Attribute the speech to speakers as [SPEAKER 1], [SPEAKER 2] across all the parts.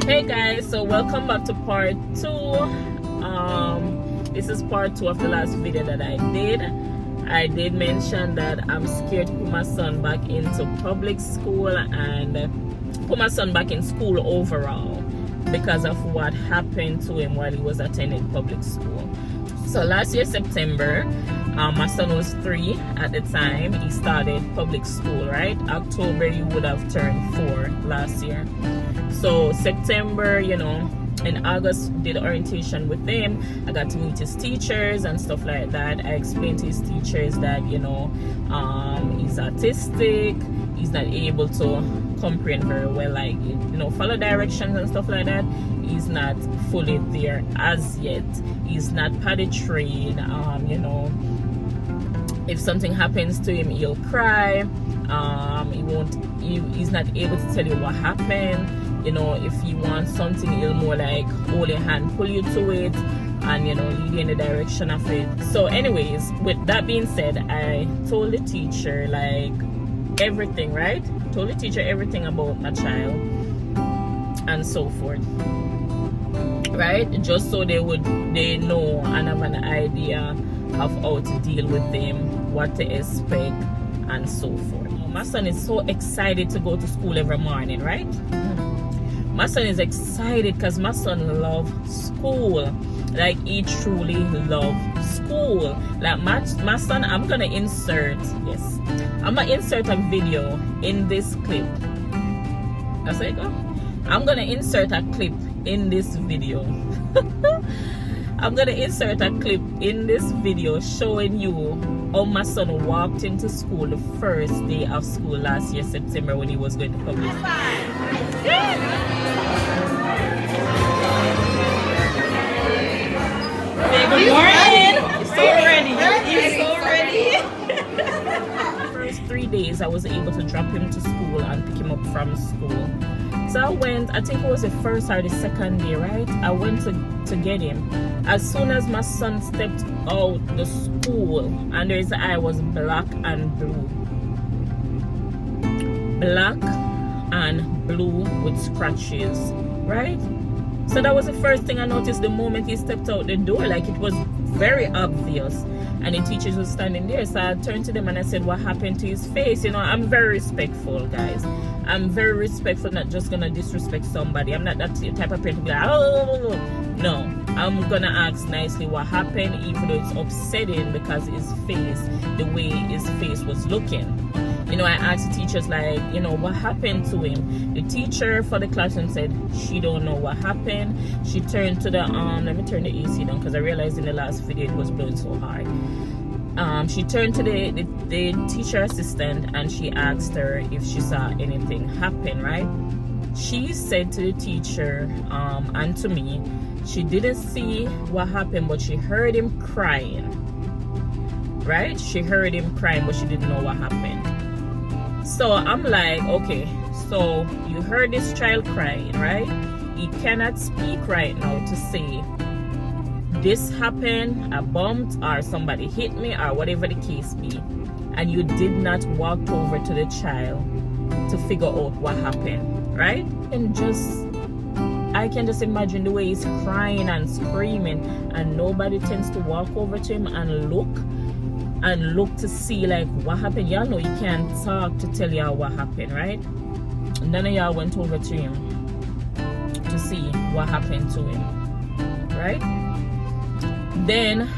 [SPEAKER 1] Hey guys, so welcome back to part 2. This is part 2 of the last video that I did mention that I'm scared to put my son back into public school and put my son back in school overall because of what happened to him while he was attending public school. So last year September, my son was 3 at the time. He started public school, right? October he would have turned 4 last year. So September, in August did orientation with him. I got to meet his teachers and stuff like that. I explained to his teachers that he's autistic, he's not able to comprehend very well, like follow directions and stuff like that. He's not fully there as yet. He's not potty trained. If something happens to him, he'll cry. He's not able to tell you what happened. If you want something, he'll more like hold your hand, pull you to it, and lead you in the direction of it. So anyways, with that being said, I told the teacher like everything, right? Told the teacher everything about my child and so forth, right? Just so they know and have an idea of how to deal with him, what to expect, and so forth. My son is so excited to go to school every morning, right? My son is excited because my son loves school. Like, he truly loves school. Like, my son, I'm gonna insert a video in this clip. That's it, go. I'm gonna insert a clip in this video. I'm gonna insert a clip in this video showing you how my son walked into school the first day of school last year, September, when he was going to public school. Good morning. He's so ready. The first 3 days I was able to drop him to school and pick him up from school. So I went, I think it was the first or the second day, right? I went to get him. As soon as my son stepped out the school, and his eye was black and blue. Black and blue with scratches, right? So that was the first thing I noticed the moment he stepped out the door. Like, it was very obvious. And the teachers were standing there. So I turned to them and I said, what happened to his face? I'm very respectful, guys. I'm very respectful, not just gonna disrespect somebody. I'm not that type of person to be like, oh, no. I'm gonna ask nicely what happened, even though it's upsetting because his face, the way his face was looking. I asked the teachers, like, what happened to him? The teacher for the classroom said she don't know what happened. She turned to the let me turn the AC down because I realized in the last video it was blowing so hard. She turned to the teacher assistant and she asked her if she saw anything happen, right? She said to the teacher and to me, she didn't see what happened, but she heard him crying, right? She heard him crying, but she didn't know what happened. So I'm like, okay, so you heard this child crying, right? He cannot speak right now to say this happened, I bumped, or somebody hit me, or whatever the case be. And you did not walk over to the child to figure out what happened, right? And I can just imagine the way he's crying and screaming, and nobody tends to walk over to him and look to see like what happened. Y'all know you can't talk to tell y'all what happened, right? None of y'all went over to him to see what happened to him, right? Then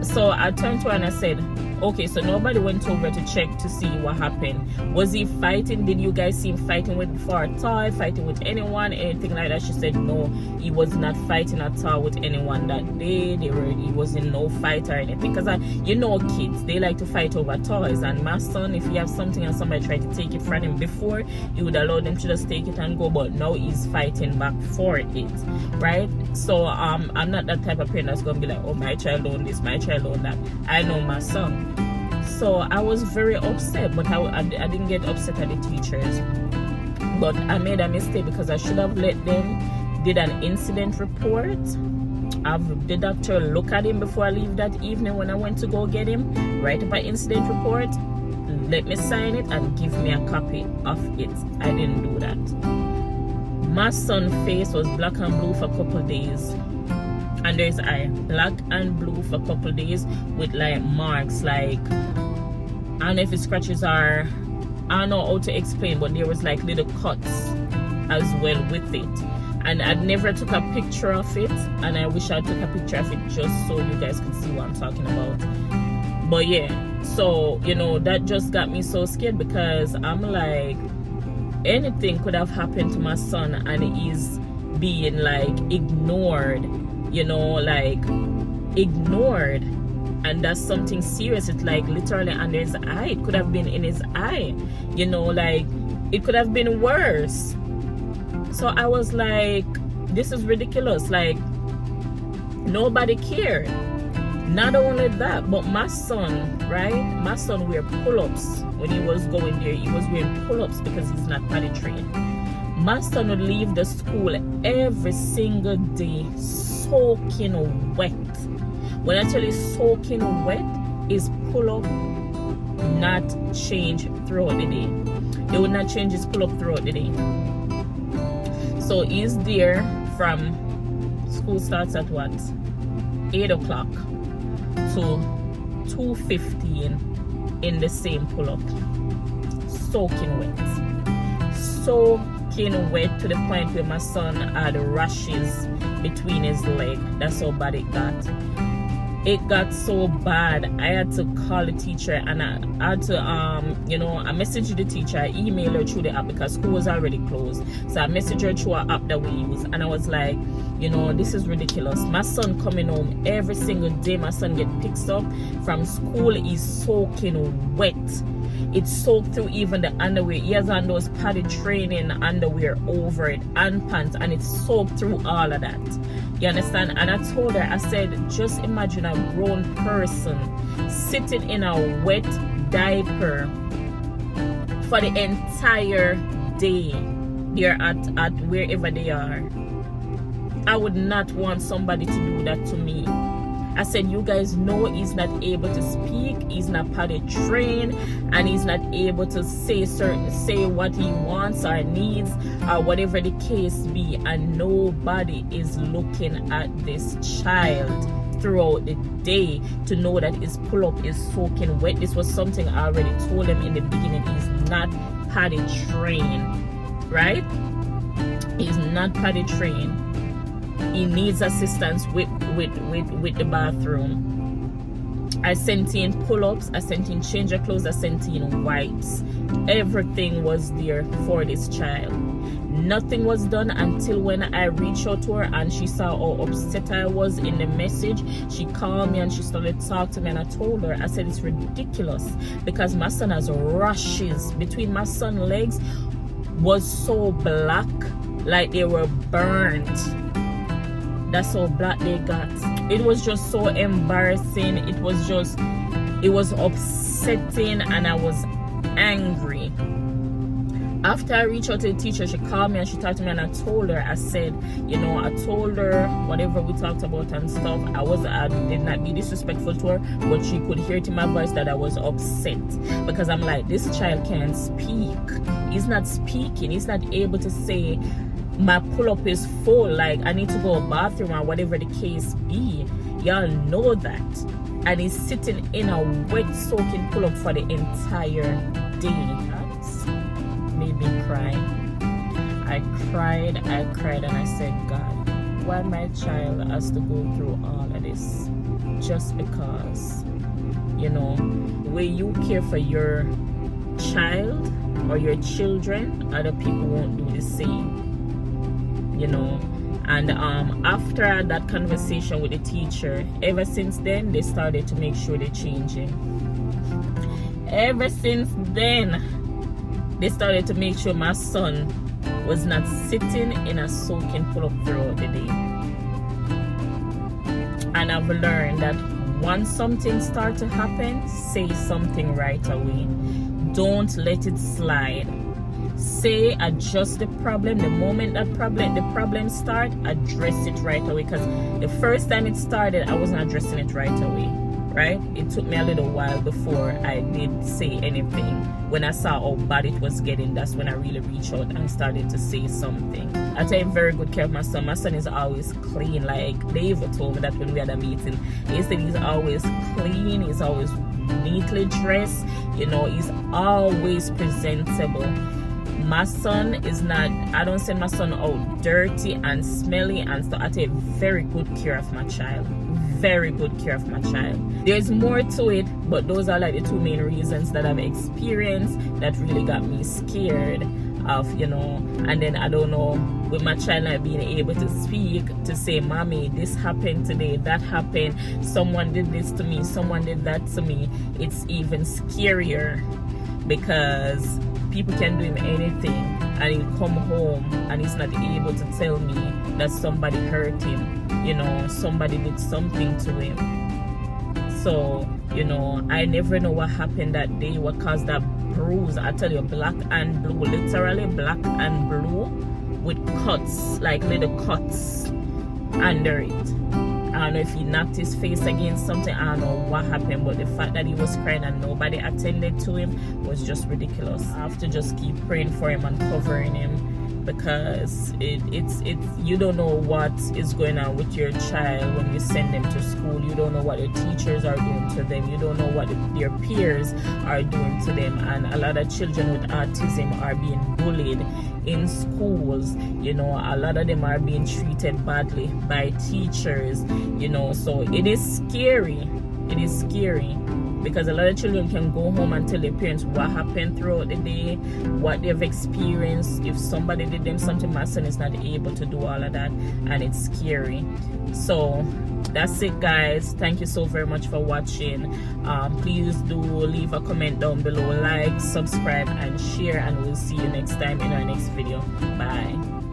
[SPEAKER 1] so I turned to her and I said, okay, so nobody went over to check to see what happened. Was he fighting? Did you guys see him fighting for a toy, fighting with anyone, anything like that? She said no, he was not fighting at all with anyone that day. He was in no fight or anything. Because kids, they like to fight over toys. And my son, if he has something and somebody tried to take it from him before, he would allow them to just take it and go. But now he's fighting back for it, right? So I'm not that type of parent that's gonna be like, oh, my child owned this, my child owned that. I know my son. So I was very upset, but I didn't get upset at the teachers. But I made a mistake because I should have let them did an incident report. Have the doctor look at him before I leave that evening when I went to go get him. Write up an incident report, let me sign it, and give me a copy of it. I didn't do that. My son's face was black and blue for a couple days. Under his eye, black and blue for a couple days with like marks, like I don't know if his scratches are, I don't know how to explain, but there was like little cuts as well with it. And I never took a picture of it, and I wish I took a picture of it just so you guys could see what I'm talking about. But yeah, so you know, that just got me so scared, because I'm like, anything could have happened to my son and he's being like ignored, you know, like ignored. And that's something serious. It's like literally under his eye. It could have been in his eye, you know, like it could have been worse. So I was like, this is ridiculous. Like, nobody cared. Not only that, but my son, right? My son wear pull-ups. When he was going there, he was wearing pull-ups because he's not potty trained. My son would leave the school every single day soaking wet. When I tell you soaking wet, his pull-up not change throughout the day. They would not change his pull-up throughout the day. So he's there from, school starts at what? 8 o'clock to 2:15 in the same pull-up. Soaking wet. Soaking wet to the point where my son had rashes between his legs. That's how bad it got. It got so bad, I had to call the teacher, and I had to, you know, I messaged the teacher, I emailed her through the app because school was already closed. So I messaged her through an app that we use, and I was like, you know, this is ridiculous. My son coming home every single day, my son get picked up from school, he's soaking wet. It's soaked through even the underwear. He has on those potty training underwear over it and pants, and it's soaked through all of that. You understand? And I told her, I said, just imagine a grown person sitting in a wet diaper for the entire day. They're at wherever they are. I would not want somebody to do that to me. I said, you guys know he's not able to speak, he's not potty trained, and he's not able to say what he wants or needs or whatever the case be, and nobody is looking at this child throughout the day to know that his pull-up is soaking wet. This was something I already told him in the beginning. He's not potty trained, right? He's not potty trained. He needs assistance with the bathroom. I sent in pull-ups, I sent in change of clothes, I sent in wipes. Everything was there for this child. Nothing was done until when I reached out to her and she saw how upset I was in the message. She called me and she started talking to me, and I told her, I said, it's ridiculous because my son has rashes between my son's legs was so black, like they were burnt. That's how black they got. It was just so embarrassing. It was upsetting, and I was angry. After I reached out to the teacher, she called me and she talked to me, and I told her, I said, you know, I told her whatever we talked about and stuff. I did not be disrespectful to her, but she could hear it in my voice that I was upset, because I'm like, this child can't speak. He's not speaking. He's not able to say, my pull-up is full, like I need to go to the bathroom or whatever the case be. Y'all know that. And he's sitting in a wet soaking pull-up for the entire day. That made me cry. I cried, and I said, God, why my child has to go through all of this just because, you know, the way you care for your child or your children, other people won't do the same. You know, and after that conversation with the teacher, ever since then they started to make sure they're changing. Ever since then they started to make sure my son was not sitting in a soaking pull-up throughout the day. And I've learned that once something starts to happen, say something right away. Don't let it slide. Say, adjust the problem. The moment the problem start, address it right away. Because the first time it started, I wasn't addressing it right away, right? It took me a little while before I did say anything. When I saw how bad it was getting, that's when I really reached out and started to say something. I take very good care of my son. My son is always clean. Like, they even told me that when we had a meeting. They said he's always clean, he's always neatly dressed, you know, he's always presentable. My son is not, I don't send my son out dirty and smelly and stuff. I take very good care of my child. Very good care of my child. There's more to it, but those are like the two main reasons that I've experienced that really got me scared of, you know. And then I don't know, with my child not being able to speak, to say, mommy, this happened today, that happened, someone did this to me, someone did that to me, it's even scarier, because people can do him anything and he'll come home and he's not able to tell me that somebody hurt him, you know, somebody did something to him. So, you know, I never know what happened that day, what caused that bruise. I tell you, black and blue, literally black and blue, with cuts, like little cuts under it. I don't know if he knocked his face against something, I don't know what happened, but the fact that he was crying and nobody attended to him was just ridiculous. I have to just keep praying for him and covering him, because it's you don't know what is going on with your child when you send them to school. You don't know what your teachers are doing to them. You don't know what their peers are doing to them. And a lot of children with autism are being bullied in schools, you know. A lot of them are being treated badly by teachers, you know. So it is scary. It is scary, because a lot of children can go home and tell their parents what happened throughout the day, what they've experienced. If somebody did them something, my son is not able to do all of that, and it's scary. So that's it, guys. Thank you so very much for watching. Please do leave a comment down below, like, subscribe and share, and we'll see you next time in our next video. Bye.